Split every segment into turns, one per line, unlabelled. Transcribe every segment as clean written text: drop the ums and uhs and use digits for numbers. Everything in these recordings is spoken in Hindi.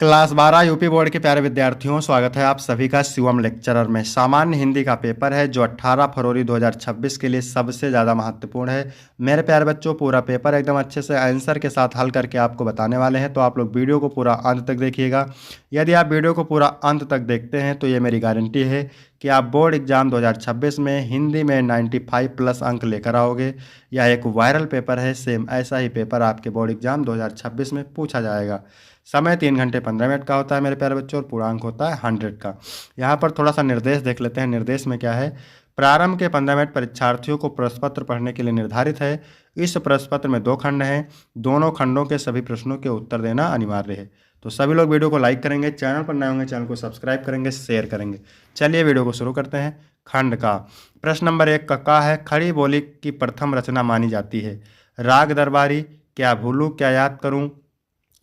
क्लास 12 यूपी बोर्ड के प्यारे विद्यार्थियों, स्वागत है आप सभी का शिवम लेक्चरर में। सामान्य हिंदी का पेपर है जो 18 फरवरी 2026 के लिए सबसे ज़्यादा महत्वपूर्ण है। मेरे प्यारे बच्चों, पूरा पेपर एकदम अच्छे से आंसर के साथ हल करके आपको बताने वाले हैं, तो आप लोग वीडियो को पूरा अंत तक देखिएगा। यदि आप वीडियो को पूरा अंत तक देखते हैं तो ये मेरी गारंटी है कि आप बोर्ड एग्जाम 2026 में हिंदी में 95 प्लस अंक लेकर आओगे। यह एक वायरल पेपर है, सेम ऐसा ही पेपर आपके बोर्ड एग्जाम 2026 में पूछा जाएगा। समय 3 घंटे 15 मिनट का होता है मेरे प्यारे बच्चों, और पूर्णांक होता है 100 का। यहाँ पर थोड़ा सा निर्देश देख लेते हैं। निर्देश में क्या है? प्रारंभ के 15 मिनट परीक्षार्थियों को प्रश्न पत्र पढ़ने के लिए निर्धारित है। इस प्रश्न पत्र में 2 खंड हैं। दोनों खंडों के सभी प्रश्नों के उत्तर देना अनिवार्य है। तो सभी लोग वीडियो को लाइक करेंगे, चैनल पर नए होंगे चैनल को सब्सक्राइब करेंगे, शेयर करेंगे। चलिए वीडियो को शुरू करते हैं। खंड का प्रश्न नंबर 1 का है, खड़ी बोली की प्रथम रचना मानी जाती है। राग दरबारी, क्या भूलूं क्या याद करूं,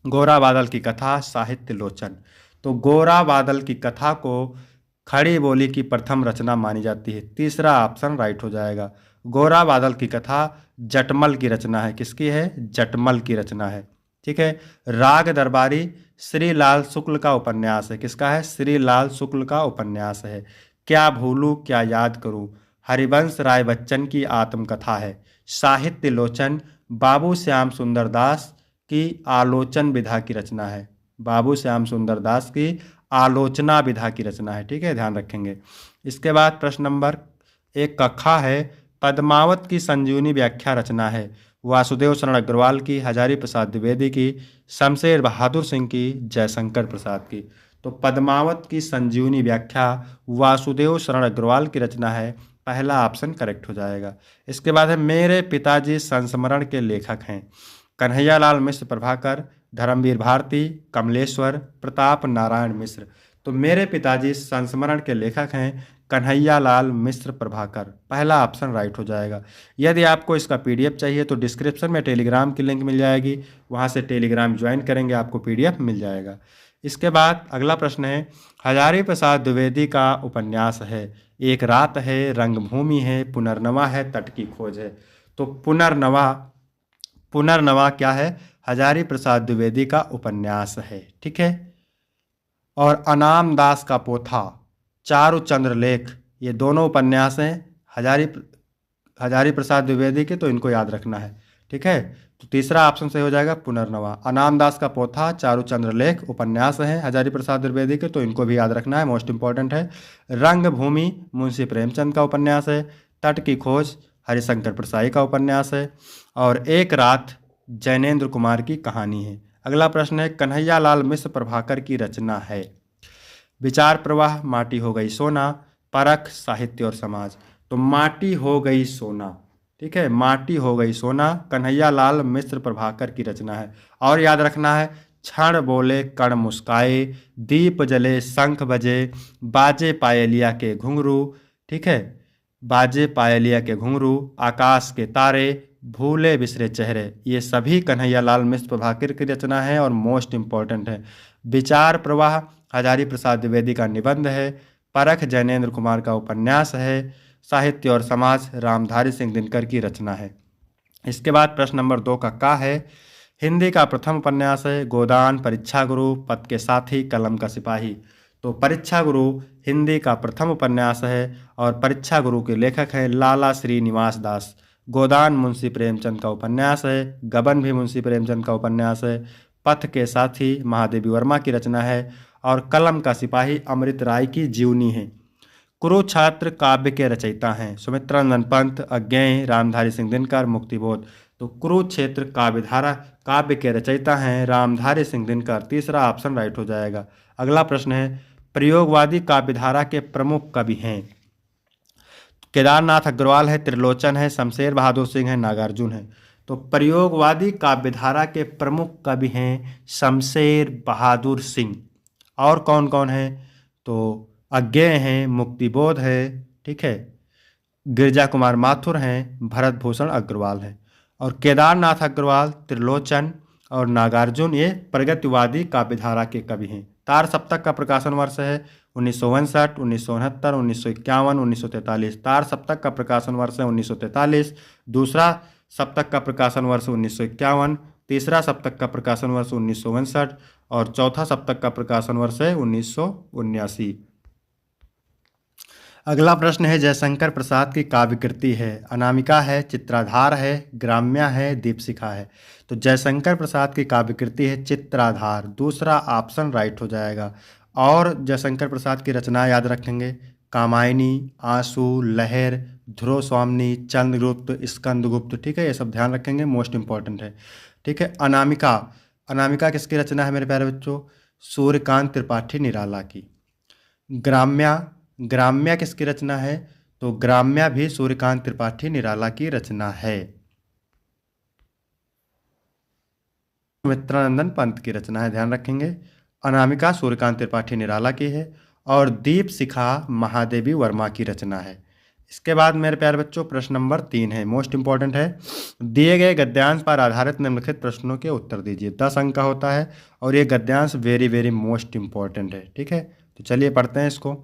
गोरा बादल की कथा, साहित्य लोचन। तो गोरा बादल की कथा को खड़ी बोली की प्रथम रचना मानी जाती है। तीसरा ऑप्शन राइट हो जाएगा। गोरा बादल की कथा जटमल की रचना है। किसकी है? जटमल की रचना है। ठीक है। राग दरबारी श्री लाल शुक्ल का उपन्यास है। किसका है? श्री लाल शुक्ल का उपन्यास है। क्या भूलूं क्या याद करूं, हरिवंश राय बच्चन की आत्मकथा है। साहित्य लोचन बाबू श्याम सुंदर दास की आलोचन विधा की रचना है। बाबू श्याम सुंदर दास की आलोचना विधा की रचना है। ठीक है, ध्यान रखेंगे। इसके बाद प्रश्न नंबर 1 कखा है, पद्मावत की संजीवनी व्याख्या रचना है। वासुदेव शरण अग्रवाल की, हजारी प्रसाद द्विवेदी की, शमशेर बहादुर सिंह की, जयशंकर प्रसाद की। तो पद्मावत की संजीवनी व्याख्या वासुदेव शरण अग्रवाल की रचना है। पहला ऑप्शन करेक्ट हो जाएगा। इसके बाद है, मेरे पिताजी संस्मरण के लेखक हैं। कन्हैयालाल मिश्र प्रभाकर, धर्मवीर भारती, कमलेश्वर, प्रताप नारायण मिश्र। तो मेरे पिताजी संस्मरण के लेखक हैं कन्हैयालाल मिश्र प्रभाकर। पहला ऑप्शन राइट हो जाएगा। यदि आपको इसका पीडीएफ चाहिए तो डिस्क्रिप्शन में टेलीग्राम की लिंक मिल जाएगी, वहां से टेलीग्राम ज्वाइन करेंगे, आपको पीडीएफ मिल जाएगा। इसके बाद अगला प्रश्न है, हजारी प्रसाद द्विवेदी का उपन्यास है। एक रात है, रंगभूमि है, पुनर्नवा है, तट की खोज है। तो पुनर्नवा क्या है? हजारी प्रसाद द्विवेदी का उपन्यास है। ठीक है। और अनाम दास का पोथा, चारुचंद्र लेख, ये दोनों उपन्यास हैं हजारी प्रसाद द्विवेदी के, तो इनको याद रखना है। ठीक है। तो तीसरा ऑप्शन सही हो जाएगा, पुनर्नवा। अनाम दास का पोथा, चारुचंद्र लेख उपन्यास हैं हजारी प्रसाद द्विवेदी के, तो इनको भी याद रखना है, मोस्ट इंपॉर्टेंट है। रंगभूमि मुंशी प्रेमचंद का उपन्यास है। तट की खोज हरिशंकर प्रसाई का उपन्यास है। और एक रात जैनेन्द्र कुमार की कहानी है। अगला प्रश्न है, कन्हैयालाल मिश्र प्रभाकर की रचना है। विचार प्रवाह, माटी हो गई सोना, परख, साहित्य और समाज। तो माटी हो गई सोना, ठीक है, माटी हो गई सोना कन्हैयालाल मिश्र प्रभाकर की रचना है। और याद रखना है, क्षण बोले कण मुस्काए, दीप जले शंख बजे, बाजे पायलिया के घुंघरू। ठीक है, बाजे पायलिया के घुंघरू, आकाश के तारे, भूले बिसरे चेहरे, ये सभी कन्हैयालाल मिश्र प्रभाकर की रचना है और मोस्ट इंपॉर्टेंट है। विचार प्रवाह हजारी प्रसाद द्विवेदी का निबंध है। परख जैनेन्द्र कुमार का उपन्यास है। साहित्य और समाज रामधारी सिंह दिनकर की रचना है। इसके बाद प्रश्न नंबर 2 का है, हिंदी का प्रथम उपन्यास है। गोदान, परीक्षा गुरु, पद के साथी, कलम का सिपाही। तो परीक्षा गुरु हिंदी का प्रथम उपन्यास है और परीक्षा गुरु के लेखक हैं लाला श्रीनिवास दास। गोदान मुंशी प्रेमचंद का उपन्यास है। गबन भी मुंशी प्रेमचंद का उपन्यास है। पथ के साथी महादेवी वर्मा की रचना है। और कलम का सिपाही अमृत राय की जीवनी है। कुरुक्षेत्र काव्य के रचयिता हैं सुमित्रानंद पंत, अज्ञेय, रामधारी सिंह दिनकर, मुक्तिबोध। तो कुरुक्षेत्र काव्यधारा काव्य के रचयिता हैं रामधारी सिंह दिनकर। तीसरा ऑप्शन राइट हो जाएगा। अगला प्रश्न है, प्रयोगवादी काव्यधारा के प्रमुख कवि हैं। केदारनाथ अग्रवाल है, त्रिलोचन है, शमशेर बहादुर सिंह है, नागार्जुन है। तो प्रयोगवादी काव्यधारा के प्रमुख कवि हैं शमशेर बहादुर सिंह। और कौन कौन है? तो अज्ञेय हैं, मुक्तिबोध है, ठीक है, गिरजा कुमार माथुर हैं, भरत भूषण अग्रवाल हैं। और केदारनाथ अग्रवाल, त्रिलोचन और नागार्जुन ये प्रगतिवादी काव्यधारा के कवि हैं। तार सप्तक का प्रकाशन वर्ष है 1959, 1969, 1951, 1943। तार सप्तक का प्रकाशन वर्ष है 1943। दूसरा सप्तक का प्रकाशन वर्ष 1951, तीसरा सप्तक का प्रकाशन वर्ष 1959 और चौथा सप्तक का प्रकाशन वर्ष है 1979। अगला प्रश्न है, जयशंकर प्रसाद की काव्य कृति है? अनामिका है, चित्राधार है, ग्राम्या है, दीपशिखा है? तो जयशंकर प्रसाद की काव्य कृति है चित्राधार, दूसरा ऑप्शन राइट हो जाएगा। और जयशंकर प्रसाद की रचना याद रखेंगे, कामायनी, आंसू, लहर, ध्रुव स्वामिनी, चंद्रगुप्त, स्कंदगुप्त। ठीक है, ये सब ध्यान रखेंगे, मोस्ट इंपॉर्टेंट है। ठीक है, अनामिका, अनामिका किसकी रचना है मेरे प्यारे बच्चों? सूर्यकांत त्रिपाठी निराला की। ग्राम्या, ग्राम्या किसकी रचना है? तो ग्राम्या भी सूर्यकांत त्रिपाठी निराला की रचना है। मित्रानंदन पंत की रचना है, ध्यान रखेंगे। अनामिका सूर्यकांत त्रिपाठी निराला की है और दीप शिखा महादेवी वर्मा की रचना है। इसके बाद मेरे प्यारे बच्चों प्रश्न नंबर 3 है, मोस्ट इंपॉर्टेंट है। दिए गए गद्यांश पर आधारित निम्नलिखित प्रश्नों के उत्तर दीजिए। 10 अंक का होता है और ये गद्यांश वेरी वेरी मोस्ट इंपॉर्टेंट है। ठीक है, तो चलिए पढ़ते हैं इसको।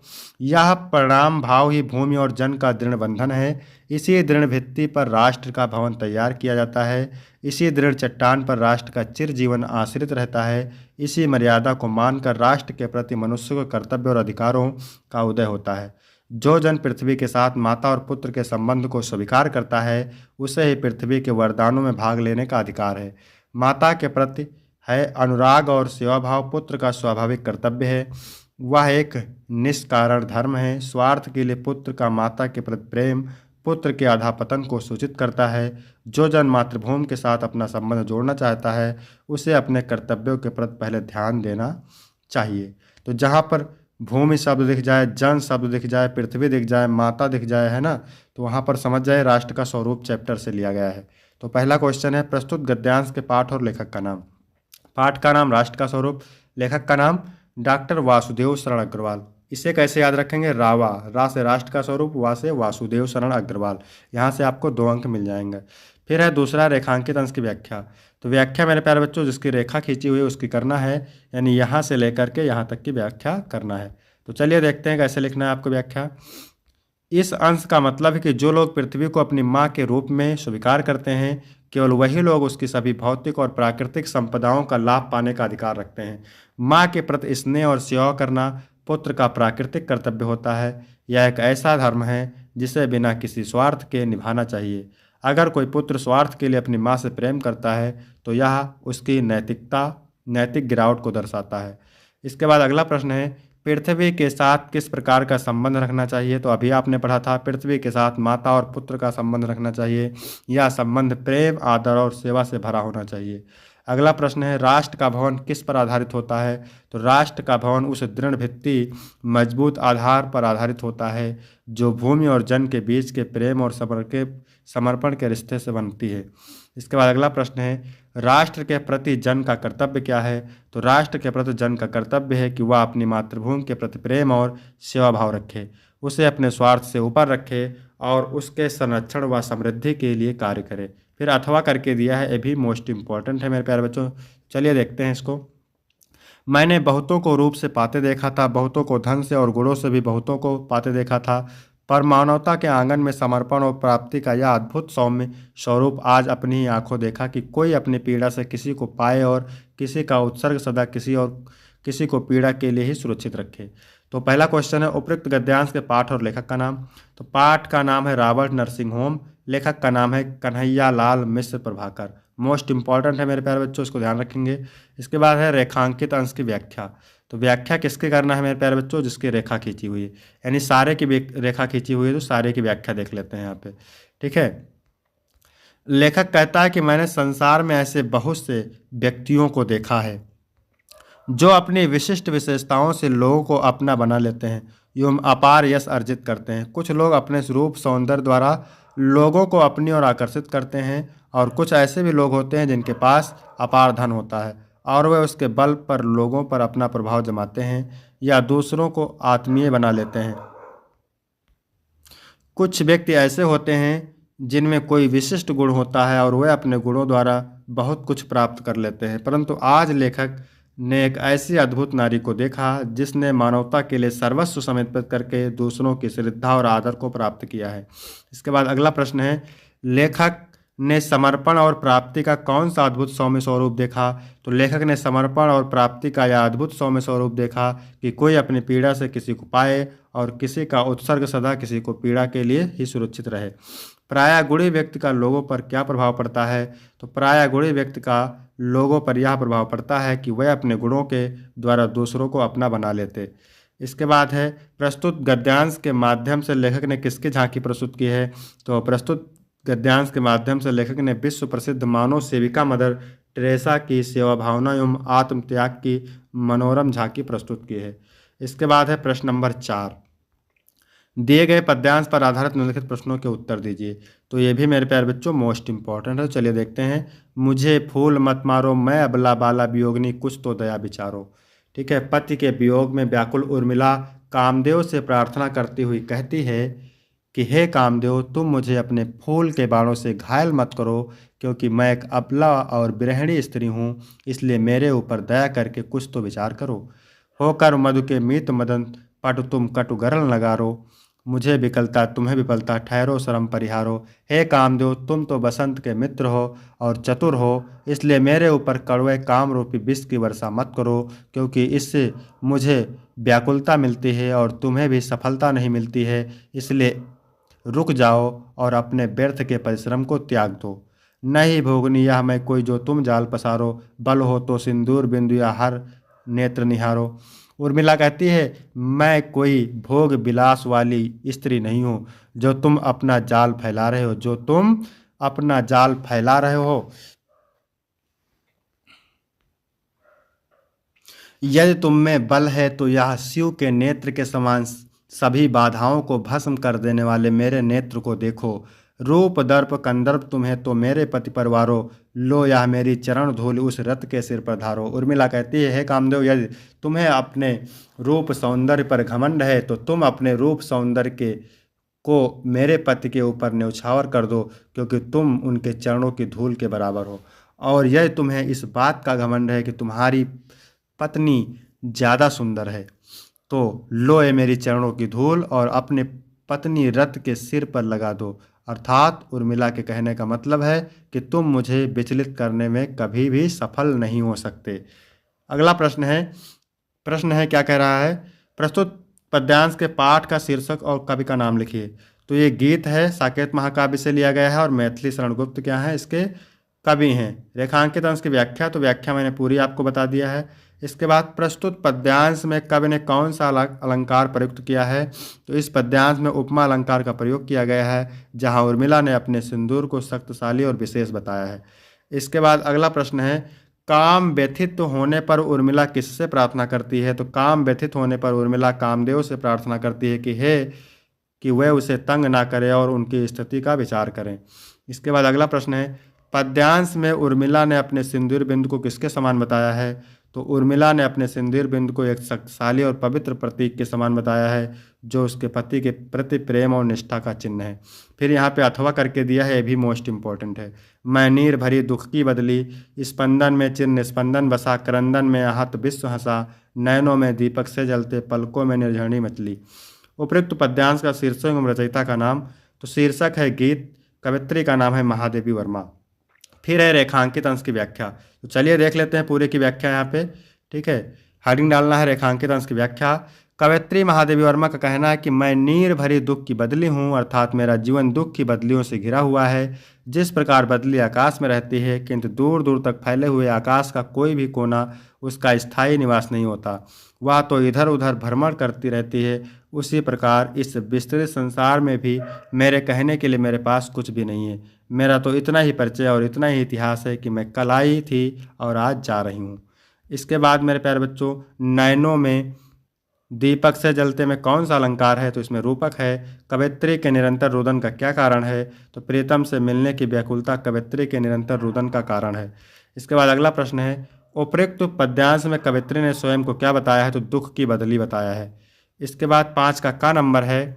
यह परिणाम भाव ही भूमि और जन का दृढ़ बंधन है। इसी दृढ़ भित्ति पर राष्ट्र का भवन तैयार किया जाता है। इसी दृढ़ चट्टान पर राष्ट्र का चिर जीवन आश्रित रहता है। इसी मर्यादा को मानकर राष्ट्र के प्रति मनुष्य को कर्तव्य और अधिकारों का उदय होता है। जो जन पृथ्वी के साथ माता और पुत्र के संबंध को स्वीकार करता है, उसे ही पृथ्वी के वरदानों में भाग लेने का अधिकार है। माता के प्रति है अनुराग और सेवा भाव पुत्र का स्वाभाविक कर्तव्य है। वह एक निष्कारण धर्म है। स्वार्थ के लिए पुत्र का माता के प्रति प्रेम पुत्र के अधःपतन को सूचित करता है। जो जन मातृभूमि के साथ अपना संबंध जोड़ना चाहता है, उसे अपने कर्तव्यों के प्रति पहले ध्यान देना चाहिए। तो जहाँ पर भूमि शब्द दिख जाए, जन शब्द दिख जाए, पृथ्वी दिख जाए, माता दिख जाए, है ना, तो वहाँ पर समझ जाए राष्ट्र का स्वरूप चैप्टर से लिया गया है। तो पहला क्वेश्चन है, प्रस्तुत गद्यांश के पाठ और लेखक का नाम। पाठ का नाम राष्ट्र का स्वरूप, लेखक का नाम डॉक्टर वासुदेव शरण अग्रवाल। इसे कैसे याद रखेंगे? रावा, रा से राष्ट्र का स्वरूप, वा से वासुदेव शरण अग्रवाल। यहाँ से आपको 2 अंक मिल जाएंगे। फिर है दूसरा, रेखांकित अंश की व्याख्या। तो व्याख्या मेरे प्यारे बच्चों जिसकी रेखा खींची हुई है उसकी करना है, यानी यहाँ से लेकर के यहाँ तक की व्याख्या करना है। तो चलिए देखते हैं कैसे लिखना है आपको व्याख्या। इस अंश का मतलब है कि जो लोग पृथ्वी को अपनी माँ के रूप में स्वीकार करते हैं, केवल वही लोग उसकी सभी भौतिक और प्राकृतिक संपदाओं का लाभ पाने का अधिकार रखते हैं। माँ के प्रति स्नेह और सेवा करना पुत्र का प्राकृतिक कर्तव्य होता है। यह एक ऐसा धर्म है जिसे बिना किसी स्वार्थ के निभाना चाहिए। अगर कोई पुत्र स्वार्थ के लिए अपनी माँ से प्रेम करता है तो यह उसकी नैतिक गिरावट को दर्शाता है। इसके बाद अगला प्रश्न है, पृथ्वी के साथ किस प्रकार का संबंध रखना चाहिए? तो अभी आपने पढ़ा था, पृथ्वी के साथ माता और पुत्र का संबंध रखना चाहिए। यह संबंध प्रेम, आदर और सेवा से भरा होना चाहिए। अगला प्रश्न है, राष्ट्र का भवन किस पर आधारित होता है? तो राष्ट्र का भवन उस दृढ़ भित्ति मजबूत आधार पर आधारित होता है जो भूमि और जन के बीच के प्रेम और समर्पण के रिश्ते से बनती है। इसके बाद अगला प्रश्न है, राष्ट्र के प्रति जन का कर्तव्य क्या है? तो राष्ट्र के प्रति जन का कर्तव्य है कि वह अपनी मातृभूमि के प्रति प्रेम और सेवा भाव रखे, उसे अपने स्वार्थ से ऊपर रखे और उसके संरक्षण व समृद्धि के लिए कार्य करे। फिर अथवा करके दिया है, ये भी मोस्ट इंपॉर्टेंट है मेरे प्यारे बच्चों। चलिए देखते हैं इसको। मैंने बहुतों को रूप से पाते देखा था, बहुतों को धन से और गुणों से भी बहुतों को पाते देखा था, पर मानवता के आंगन में समर्पण और प्राप्ति का यह अद्भुत सौम्य स्वरूप आज अपनी ही आंखों देखा कि कोई अपनी पीड़ा से किसी को पाए और किसी का उत्सर्ग सदा किसी को पीड़ा के लिए ही सुरक्षित रखे। तो पहला क्वेश्चन है, उपयुक्त गद्यांश के पाठ और लेखक का नाम। तो पाठ का नाम है रॉबर्ट नरसिंह होम, लेखक का नाम है कन्हैया लाल मिश्र प्रभाकर। मोस्ट इंपॉर्टेंट है मेरे प्यारे बच्चों, इसको ध्यान रखेंगे। इसके बाद है रेखांकित अंश की व्याख्या। तो व्याख्या किसके करना है मेरे प्यारे बच्चों? जिसकी रेखा खींची हुई है, यानी सारे की रेखा खींची हुई है तो सारे की व्याख्या देख लेते हैं यहाँ पे। ठीक है, लेखक कहता है कि मैंने संसार में ऐसे बहुत से व्यक्तियों को देखा है जो अपनी विशिष्ट विशेषताओं से लोगों को अपना बना लेते हैं एवं अपार यश अर्जित करते हैं। कुछ लोग अपने रूप सौंदर्य द्वारा लोगों को अपनी ओर आकर्षित करते हैं और कुछ ऐसे भी लोग होते हैं जिनके पास अपार धन होता है और वे उसके बल पर लोगों पर अपना प्रभाव जमाते हैं या दूसरों को आत्मीय बना लेते हैं। कुछ व्यक्ति ऐसे होते हैं जिनमें कोई विशिष्ट गुण होता है और वे अपने गुणों द्वारा बहुत कुछ प्राप्त कर लेते हैं। परंतु आज लेखक ने एक ऐसी अद्भुत नारी को देखा जिसने मानवता के लिए सर्वस्व समर्पित करके दूसरों की श्रद्धा और आदर को प्राप्त किया है। इसके बाद अगला प्रश्न है, लेखक ने समर्पण और प्राप्ति का कौन सा अद्भुत सौम्य स्वरूप देखा? तो लेखक ने समर्पण और प्राप्ति का यह अद्भुत सौम्य स्वरूप देखा कि कोई अपनी पीड़ा से किसी को पाए और किसी का उत्सर्ग सदा किसी को पीड़ा के लिए ही सुरक्षित रहे। प्रायः गुणी व्यक्ति का लोगों पर क्या प्रभाव पड़ता है? तो प्रायः गुणी व्यक्ति का लोगों पर यह प्रभाव पड़ता है कि वह अपने गुणों के द्वारा दूसरों को अपना बना लेते। इसके बाद है प्रस्तुत गद्यांश के माध्यम से लेखक ने किसकी झांकी प्रस्तुत की है? तो प्रस्तुत गद्यांश के माध्यम से लेखक ने विश्व प्रसिद्ध मानव सेविका मदर टेरेसा की सेवा भावना एवं आत्म त्याग की मनोरम झांकी प्रस्तुत की है। इसके बाद है प्रश्न नंबर 4, दिए गए पद्यांश पर आधारित निम्नलिखित प्रश्नों के उत्तर दीजिए। तो ये भी मेरे प्यारे बच्चों मोस्ट इंपॉर्टेंट है। चलिए देखते हैं। मुझे फूल मत मारो, मैं अबला बाला वियोगनी, कुछ तो दया विचारो। ठीक है। पति के वियोग में व्याकुल उर्मिला कामदेव से प्रार्थना करती हुई कहती है कि हे कामदेव, तुम मुझे अपने फूल के बाणों से घायल मत करो, क्योंकि मैं एक अबला और गृहिणी स्त्री हूँ, इसलिए मेरे ऊपर दया करके कुछ तो विचार करो। होकर मधु के मीत मदन पटु तुम कटु गरल नगारो, मुझे विकलता तुम्हें विफलता, ठहरो शर्म परिहारो। हे कामदेव, तुम तो बसंत के मित्र हो और चतुर हो, इसलिए मेरे ऊपर कड़वे काम रूपी विष की वर्षा मत करो, क्योंकि इससे मुझे व्याकुलता मिलती है और तुम्हें भी सफलता नहीं मिलती है। इसलिए रुक जाओ और अपने व्यर्थ के परिश्रम को त्याग दो। नहीं भोगनी यह मैं कोई जो तुम जाल पसारो, बल हो तो सिंदूर बिंदु या हर नेत्र निहारो। उर्मिला कहती है, मैं कोई भोग विलास वाली स्त्री नहीं हूँ जो तुम अपना जाल फैला रहे हो, जो तुम अपना जाल फैला रहे हो। यदि तुम में बल है तो यह शिव के नेत्र के समान सभी बाधाओं को भस्म कर देने वाले मेरे नेत्र को देखो। रूप दर्प कंदर्प तुम्हें तो मेरे पति परवारो, लो यह मेरी चरण धूल उस रथ के सिर पर धारो। उर्मिला कहती है, हे कामदेव, यदि तुम्हें अपने रूप सौंदर्य पर घमंड है तो तुम अपने रूप सौंदर्य के को मेरे पति के ऊपर न्यौछावर कर दो, क्योंकि तुम उनके चरणों की धूल के बराबर हो। और यदि तुम्हें इस बात का घमंड है कि तुम्हारी पत्नी ज़्यादा सुंदर है, तो लो ये मेरी चरणों की धूल और अपने पत्नी रथ के सिर पर लगा दो। अर्थात उर्मिला के कहने का मतलब है कि तुम मुझे विचलित करने में कभी भी सफल नहीं हो सकते। अगला प्रश्न है क्या कह रहा है? प्रस्तुत पद्यांश के पाठ का शीर्षक और कवि का नाम लिखिए। तो ये गीत है, साकेत महाकाव्य से लिया गया है और मैथिली शरण गुप्त क्या है, इसके कवि हैं। रेखांकित अंश की व्याख्या, तो व्याख्या मैंने पूरी आपको बता दिया है। इसके बाद प्रस्तुत पद्यांश में कवि ने कौन सा अलंकार प्रयुक्त किया है? तो इस पद्यांश में उपमा अलंकार का प्रयोग किया गया है, जहां उर्मिला ने अपने सिंदूर को शक्तिशाली और विशेष बताया है। इसके बाद अगला प्रश्न है, काम व्यथित होने पर उर्मिला किससे प्रार्थना करती है? तो काम व्यथित होने पर उर्मिला कामदेव से प्रार्थना करती है कि वह उसे तंग ना करे और उनकी स्थिति का विचार करें। इसके बाद अगला प्रश्न है, पद्यांश में उर्मिला ने अपने सिंदूर बिंदु को किसके समान बताया है? तो उर्मिला ने अपने सिंदूर बिंदु को एक शक्तिशाली और पवित्र प्रतीक के समान बताया है, जो उसके पति के प्रति प्रेम और निष्ठा का चिन्ह है। फिर यहाँ पे अथवा करके दिया है, ये भी मोस्ट इंपॉर्टेंट है। मैं नीर भरी दुख की बदली, स्पंदन में चिन्ह स्पंदन बसा, करंदन में आहत विश्व हंसा, नयनों में दीपक से जलते, पलकों में निर्झरणी मचली। उपयुक्त पद्यांश का शीर्षक एवं रचयिता का नाम, तो शीर्षक है गीत, कवित्री का नाम है महादेवी वर्मा। फिर है रेखांकित अंश की व्याख्या। तो चलिए देख लेते हैं पूरे की व्याख्या यहाँ पे। ठीक है, हेडिंग डालना है रेखांकित अंश की व्याख्या। कवयित्री महादेवी वर्मा का कहना है कि मैं नीर भरी दुख की बदली हूँ, अर्थात मेरा जीवन दुख की बदलियों से घिरा हुआ है। जिस प्रकार बदली आकाश में रहती है, किंतु दूर दूर तक फैले हुए आकाश का कोई भी कोना उसका स्थायी निवास नहीं होता, वह तो इधर उधर भ्रमण करती रहती है, उसी प्रकार इस विस्तृत संसार में भी मेरे कहने के लिए मेरे पास कुछ भी नहीं है। मेरा तो इतना ही परिचय और इतना ही इतिहास है कि मैं कल आई थी और आज जा रही हूँ। इसके बाद मेरे प्यारे बच्चों, नयनों में दीपक से जलते में कौन सा अलंकार है? तो इसमें रूपक है। कवयित्री के निरंतर रुदन का क्या कारण है? तो प्रीतम से मिलने की व्याकुलता कवयित्री के निरंतर रुदन का कारण है। इसके बाद अगला प्रश्न है, उपयुक्त पद्यांश में कवयित्री ने स्वयं को क्या बताया है? तो दुख की बदली बताया है। इसके बाद 5 का नंबर है,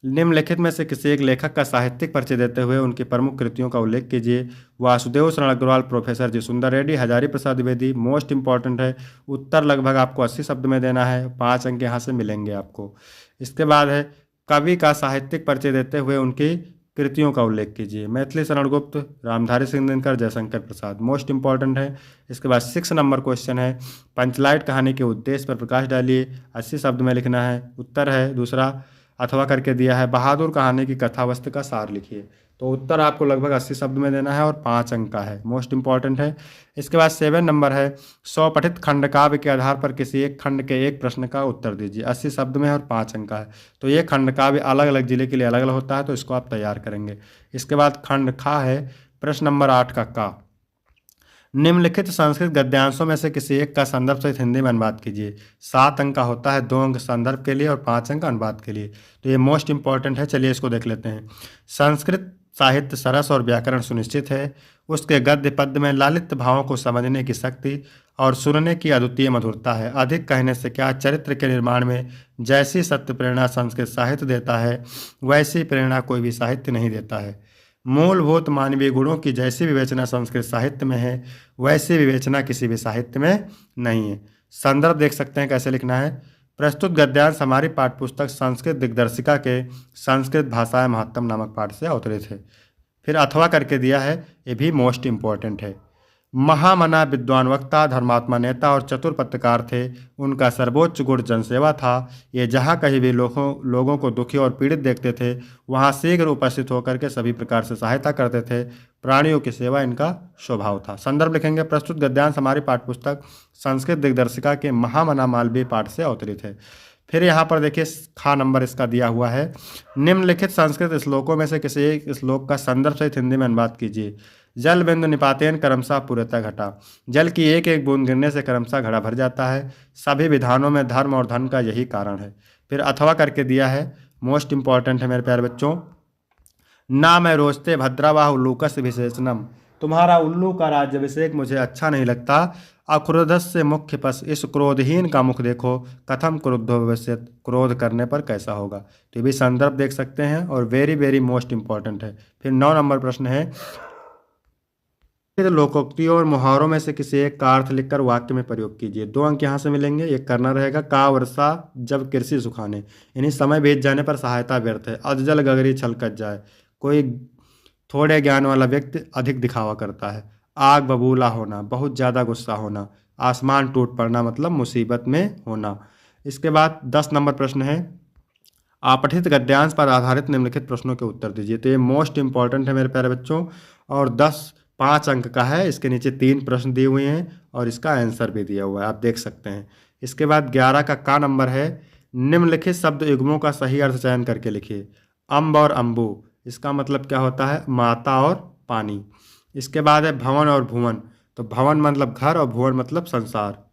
निम्नलिखित में से किसी एक लेखक का साहित्यिक परिचय देते हुए उनकी प्रमुख कृतियों का उल्लेख कीजिए। वासुदेव शरण अग्रवाल, प्रोफेसर जी सुंदर रेड्डी, हजारी प्रसाद द्विवेदी। मोस्ट इंपॉर्टेंट है, उत्तर लगभग आपको 80 शब्द में देना है, 5 अंक यहाँ से मिलेंगे आपको। इसके बाद है, कवि का साहित्यिक परिचय देते हुए उनकी कृतियों का उल्लेख कीजिए। मैथिली शरण गुप्त, रामधारी सिंह दिनकर, जयशंकर प्रसाद। मोस्ट इंपॉर्टेंट है। इसके बाद 6 नंबर क्वेश्चन है, पंचलाइट कहानी के उद्देश्य पर प्रकाश डालिए। 80 शब्द में लिखना है। उत्तर है दूसरा, अथवा करके दिया है, बहादुर कहानी की कथावस्तु का सार लिखिए। तो उत्तर आपको लगभग 80 शब्द में देना है और 5 अंक का है। मोस्ट इंपॉर्टेंट है। इसके बाद 7 नंबर है, स्वपठित खंड काव्य के आधार पर किसी एक खंड के एक प्रश्न का उत्तर दीजिए। 80 शब्द में है और 5 अंक का है। तो ये खंड काव्य अलग अलग जिले के लिए अलग अलग होता है, तो इसको आप तैयार करेंगे। इसके बाद खंड खा है, प्रश्न नंबर 8 का निम्नलिखित संस्कृत गद्यांशों में से किसी एक का संदर्भ सहित हिंदी में अनुवाद कीजिए। 7 अंक का होता है, 2 अंक संदर्भ के लिए और 5 अंक अनुवाद के लिए। तो ये मोस्ट इंपॉर्टेंट है। चलिए इसको देख लेते हैं। संस्कृत साहित्य सरस और व्याकरण सुनिश्चित है। उसके गद्य पद्य में लालित्य भावों को समझने की शक्ति और सुनने की अद्वितीय मधुरता है। अधिक कहने से क्या, चरित्र के निर्माण में जैसी सत्य प्रेरणा संस्कृत साहित्य देता है, वैसी प्रेरणा कोई भी साहित्य नहीं देता है। मूलभूत मानवीय गुणों की जैसी विवेचना संस्कृत साहित्य में है, वैसी विवेचना किसी भी साहित्य में नहीं है। संदर्भ देख सकते हैं कैसे लिखना है। प्रस्तुत गद्यांश हमारी पाठ्यपुस्तक संस्कृत दिग्दर्शिका के संस्कृत भाषाएं महत्तम नामक पाठ से अवतरित है। फिर अथवा करके दिया है, ये भी मोस्ट इंपॉर्टेंट है। महामना विद्वान वक्ता, धर्मात्मा नेता और चतुर पत्रकार थे। उनका सर्वोच्च गुण जनसेवा था। ये जहाँ कहीं भी लोगों को दुखी और पीड़ित देखते थे, वहाँ शीघ्र उपस्थित होकर के सभी प्रकार से सहायता करते थे। प्राणियों की सेवा इनका स्वभाव था। संदर्भ लिखेंगे, प्रस्तुत गद्यांश हमारी पाठ्यपुस्तक संस्कृत दिग्दर्शिका के महामना मालवीय पाठ से अवतरित है। फिर यहाँ पर देखिए खा नंबर इसका दिया हुआ है। निम्नलिखित संस्कृत श्लोकों में से किसी एक श्लोक का संदर्भ सहित हिंदी में अनुवाद कीजिए। जल बिंदु निपातेन क्रमशः पूर्णतः घटा। जल की एक एक बूंद गिरने से क्रमशः घड़ा भर जाता है। सभी विधानों में धर्म और धन का यही कारण है। फिर अथवा करके दिया है, मोस्ट इंपॉर्टेंट है मेरे प्यारे बच्चों। ना मैं रोचते भद्रावाह उल्लूकस विशेषणम। तुम्हारा उल्लू का राज्याभिषेक मुझे अच्छा नहीं लगता। अक्रोधस्य मुख्य पस, इस क्रोधहीन का मुख देखो। कथम क्रुद्धो भविष्यत्, क्रोध करने पर कैसा होगा। तो ये भी संदर्भ देख सकते हैं और वेरी वेरी मोस्ट इंपॉर्टेंट है। फिर 9 नंबर प्रश्न है, लोकोक्तियों और मुहावरों में से किसी एक का अर्थ लिखकर वाक्य में प्रयोग कीजिए। 2 अंक यहाँ से मिलेंगे। एक करना रहेगा, का वर्षा जब कृषि सुखाने, यानी समय बीत जाने पर सहायता व्यर्थ है। अधजल गगरी छलकत जाए, कोई थोड़े ज्ञान वाला व्यक्ति अधिक दिखावा करता है। आग बबूला होना, बहुत ज़्यादा गुस्सा होना। आसमान टूट पड़ना मतलब मुसीबत में होना। इसके बाद 10 नंबर प्रश्न है, आपठित गद्यांश पर आधारित निम्नलिखित प्रश्नों के उत्तर दीजिए। तो ये मोस्ट इंपॉर्टेंट है मेरे प्यारे बच्चों और 5 अंक का है। इसके नीचे 3 प्रश्न दिए हुए हैं और इसका आंसर भी दिया हुआ है, आप देख सकते हैं। इसके बाद 11 का नंबर है, निम्नलिखित शब्द युग्मों का सही अर्थ चयन करके लिखिए। अम्ब और अम्बु, इसका मतलब क्या होता है, माता और पानी। इसके बाद है भवन और भुवन, तो भवन मतलब घर और भुवन मतलब संसार।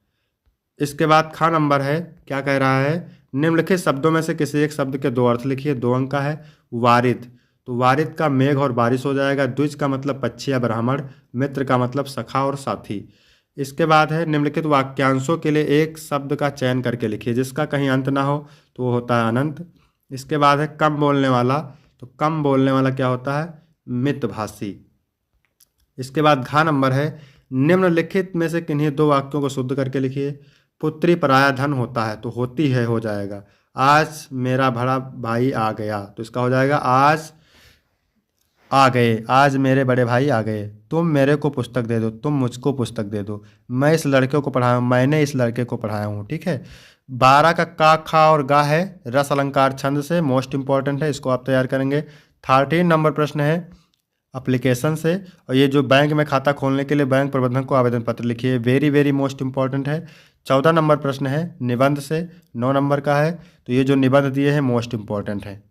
इसके बाद खा नंबर है, क्या कह रहा है, निम्नलिखित शब्दों में से किसी एक शब्द के 2 अर्थ लिखिए। 2 अंक का है। वारिद, तो वारिद का मेघ और बारिश हो जाएगा। द्विज का मतलब पक्षी या ब्राह्मण। मित्र का मतलब सखा और साथी। इसके बाद है, निम्नलिखित वाक्यांशों के लिए एक शब्द का चयन करके लिखिए जिसका कहीं अंत ना हो, तो वो होता है अनंत। इसके बाद है कम बोलने वाला, तो कम बोलने वाला क्या होता है, मितभाषी। इसके बाद घा नंबर है, निम्नलिखित में से किन्हीं 2 वाक्यों को शुद्ध करके लिखिए। पुत्री पराया धन होता है, तो होती है हो जाएगा। आज मेरा बड़ा भाई आ गया, तो इसका हो जाएगा आज आ गए। आज मेरे बड़े भाई आ गए। तुम मेरे को पुस्तक दे दो, तुम मुझको पुस्तक दे दो। मैं इस लड़के को पढ़ाया हूँ, मैंने इस लड़के को पढ़ाया हूँ। ठीक है। 12 का खा और गा है रस अलंकार छंद से, मोस्ट इंपॉर्टेंट है, इसको आप तैयार करेंगे। 13 नंबर प्रश्न है एप्लीकेशन से, और ये जो बैंक में खाता खोलने के लिए बैंक प्रबंधक को आवेदन पत्र लिखिए, वेरी वेरी मोस्ट इंपॉर्टेंट है। 14 नंबर प्रश्न है निबंध से, 9 नंबर का है, तो ये जो निबंध दिए हैं मोस्ट इंपॉर्टेंट है।